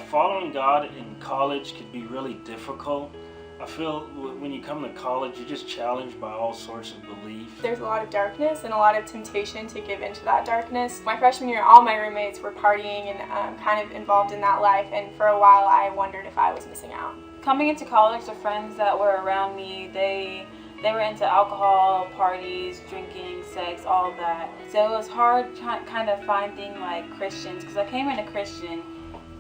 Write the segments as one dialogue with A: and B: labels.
A: following God in college could be really difficult. I feel when you come to college, you're just challenged by all sorts of beliefs.
B: There's a lot of darkness and a lot of temptation to give into that darkness. My freshman year, all my roommates were partying and kind of involved in that life, and for a while I wondered if I was missing out.
C: Coming into college, the friends that were around me, they were into alcohol, parties, drinking, sex, all of that. So it was hard kind of finding like Christians, because I came in a Christian,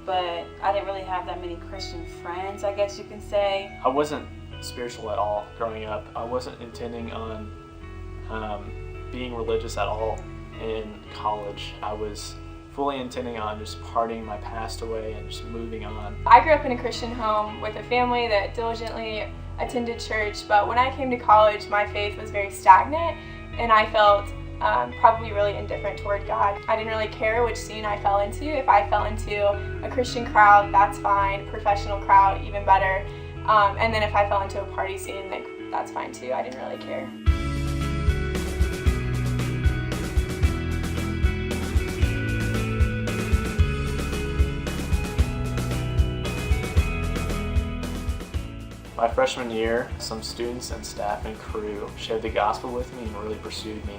C: but I didn't really have that many Christian friends, I guess you can say.
D: I wasn't spiritual at all growing up. I wasn't intending on being religious at all in college. I was fully intending on just partying my past away and just moving on.
B: I grew up in a Christian home with a family that diligently attended church, but when I came to college, my faith was very stagnant, and I felt probably really indifferent toward God. I didn't really care which scene I fell into. If I fell into a Christian crowd, that's fine. Professional crowd, even better. And then if I fell into a party scene, like, that's fine too. I didn't really care.
D: My freshman year, some students and staff and crew shared the gospel with me and really pursued me,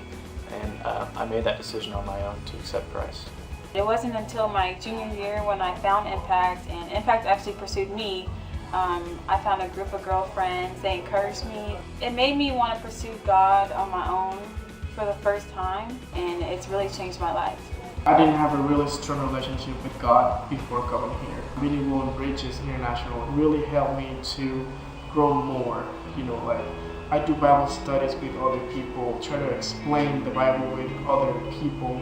D: and I made that decision on my own to accept Christ.
C: It wasn't until my junior year when I found Impact, and Impact actually pursued me. I found a group of girlfriends. They encouraged me. It made me want to pursue God on my own for the first time, and it's really changed my life.
E: I didn't have a really strong relationship with God before coming here. Meeting World Bridges International really helped me to grow more. Like, I do Bible studies with other people, try to explain the Bible with other people,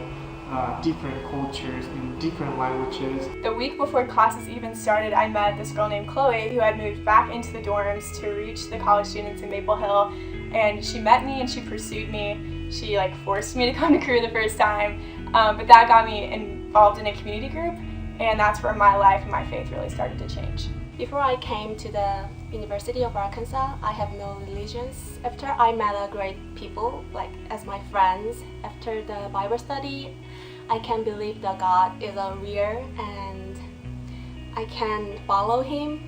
E: different cultures in different languages.
B: The week before classes even started, I met this girl named Chloe who had moved back into the dorms to reach the college students in Maple Hill, and she met me and she pursued me. She forced me to come to Cru the first time, but that got me involved in a community group, and that's where my life and my faith really started to change.
F: Before I came to the University of Arkansas, I have no religions. After I met a great people, as my friends, after the Bible study, I can believe that God is a real and I can follow Him.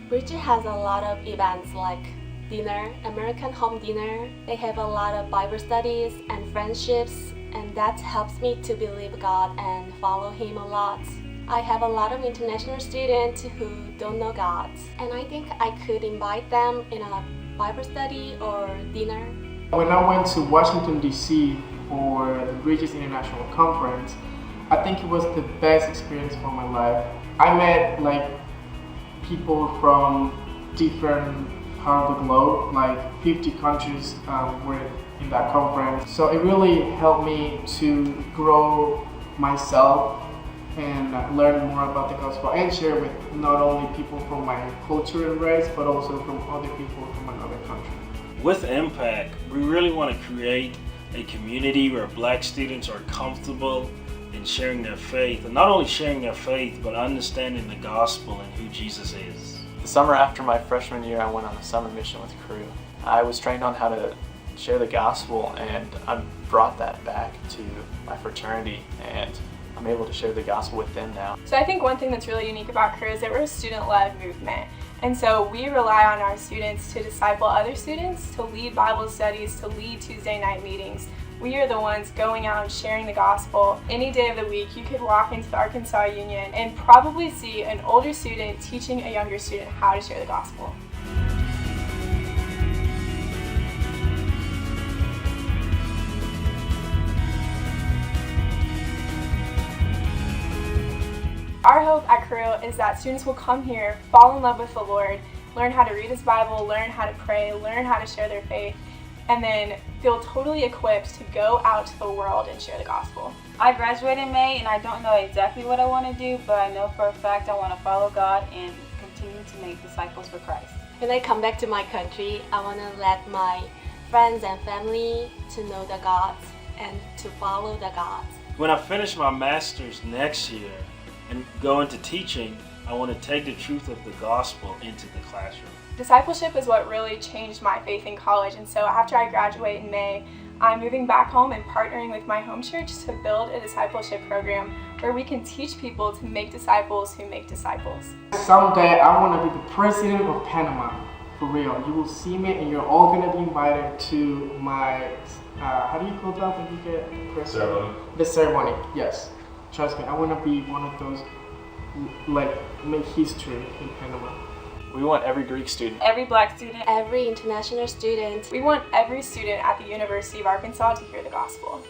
F: Bridget has a lot of events like dinner, American home dinner. They have a lot of Bible studies and friendships, and that helps me to believe God and follow Him a lot. I have a lot of international students who don't know God, and I think I could invite them in a Bible study or dinner.
E: When I went to Washington, D.C. for the Bridges International Conference, I think it was the best experience for my life. I met people from different part of the globe, 50 countries were in that conference. So it really helped me to grow myself and learn more about the gospel and share with not only people from my culture and race, but also from other people from another country.
A: With Impact, we really want to create a community where Black students are comfortable in sharing their faith, and not only sharing their faith, but understanding the gospel and who Jesus is.
D: The summer after my freshman year, I went on a summer mission with Cru. I was trained on how to share the gospel, and I brought that back to my fraternity, and I'm able to share the gospel with them now.
B: So I think one thing that's really unique about Cru is that we're a student-led movement. And so we rely on our students to disciple other students, to lead Bible studies, to lead Tuesday night meetings. We are the ones going out and sharing the gospel. Any day of the week, you could walk into the Arkansas Union and probably see an older student teaching a younger student how to share the gospel. Our hope at Cru is that students will come here, fall in love with the Lord, learn how to read His Bible, learn how to pray, learn how to share their faith, and then feel totally equipped to go out to the world and share the gospel.
C: I graduate in May, and I don't know exactly what I want to do, but I know for a fact I want to follow God and continue to make disciples for Christ.
F: When I come back to my country, I want to let my friends and family to know the God and to follow the God.
A: When I finish my master's next year and go into teaching, I want to take the truth of the gospel into the classroom.
B: Discipleship is what really changed my faith in college, and so after I graduate in May, I'm moving back home and partnering with my home church to build a discipleship program where we can teach people to make disciples who make disciples.
E: Someday I want to be the president of Panama, for real. You will see me and you're all going to be invited to my, how do you call that when you get president?
G: Ceremony.
E: The ceremony, yes. Trust me, I want to be one of those, like, make history in Panama.
D: We want every Greek student,
C: Every Black student,
F: Every international student.
B: We want every student at the University of Arkansas to hear the gospel.